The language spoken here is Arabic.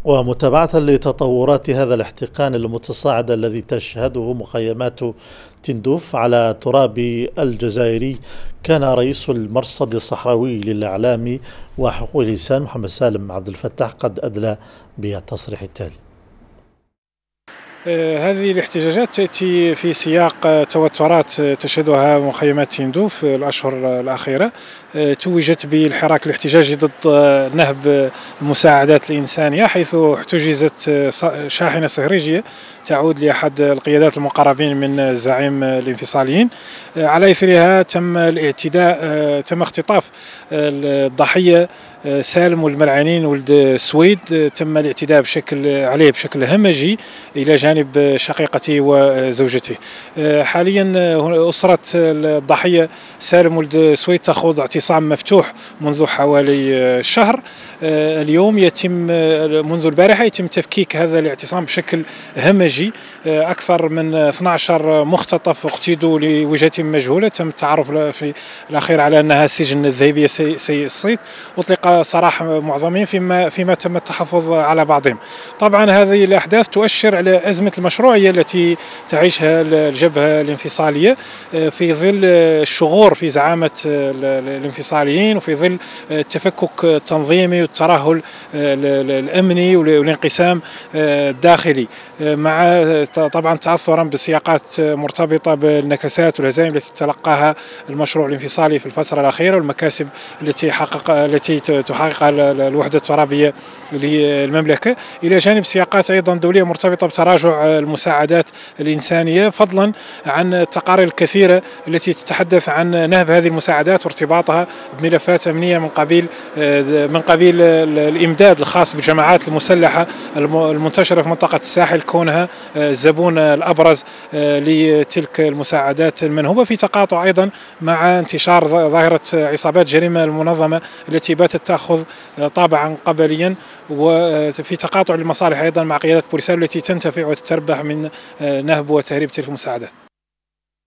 ومتابعة لتطورات هذا الاحتقان المتصاعد الذي تشهده مخيمات تندوف على تراب الجزائري، كان رئيس المرصد الصحراوي للإعلام وحقوق الإنسان محمد سالم عبد الفتاح قد أدلى بالتصريح التالي: هذه الاحتجاجات تأتي في سياق توترات تشهدها مخيمات تندوف الأشهر الأخيرة. توجت بالحراك الاحتجاجي ضد نهب المساعدات الإنسانية، حيث احتجزت شاحنة صهريجية تعود لأحد القيادات المقربين من الزعيم الانفصاليين. على إثرها تم الاعتداء، تم اختطاف الضحية سالم والملعانين ولد السويد. تم الاعتداء عليه بشكل همجي إلى جانب شقيقته وزوجته. حاليا أسرة الضحية سالم ولد السويد تخوض اعتصام مفتوح منذ حوالي شهر. اليوم منذ البارحة يتم تفكيك هذا الاعتصام بشكل همجي. أكثر من 12 مختطف اقتيدوا لوجهتهم مجهولة. تم التعرف في الأخير على أنها السجن الذهبية سيء الصيت. أطلق سراح معظمهم فيما تم التحفظ على بعضهم. طبعا هذه الأحداث تؤشر على أزمة المشروعية التي تعيشها الجبهة الانفصالية في ظل الشغور في زعامة الانفصاليين، وفي ظل التفكك التنظيمي والترهل الأمني والانقسام الداخلي، مع طبعا تعثرا بسياقات مرتبطة بالنكسات والهزائم التي تلقاها المشروع الانفصالي في الفترة الأخيرة، والمكاسب التي تحققها الوحدة الترابية للمملكة، إلى جانب سياقات أيضا دولية مرتبطة بتراجع المساعدات الإنسانية، فضلا عن التقارير الكثيرة التي تتحدث عن نهب هذه المساعدات وارتباطها بملفات أمنية من قبيل الإمداد الخاص بالجماعات المسلحة المنتشرة في منطقة الساحل، كونها الزبون الأبرز لتلك المساعدات المنهوبة، في تقاطع أيضا مع انتشار ظاهرة عصابات الجريمة المنظمة التي باتت تأخذ طابعا قبليا، وفي تقاطع المصالح أيضا مع قيادات بوليساريو التي تنتفع وتتربح من نهب وتهريب تلك المساعدات.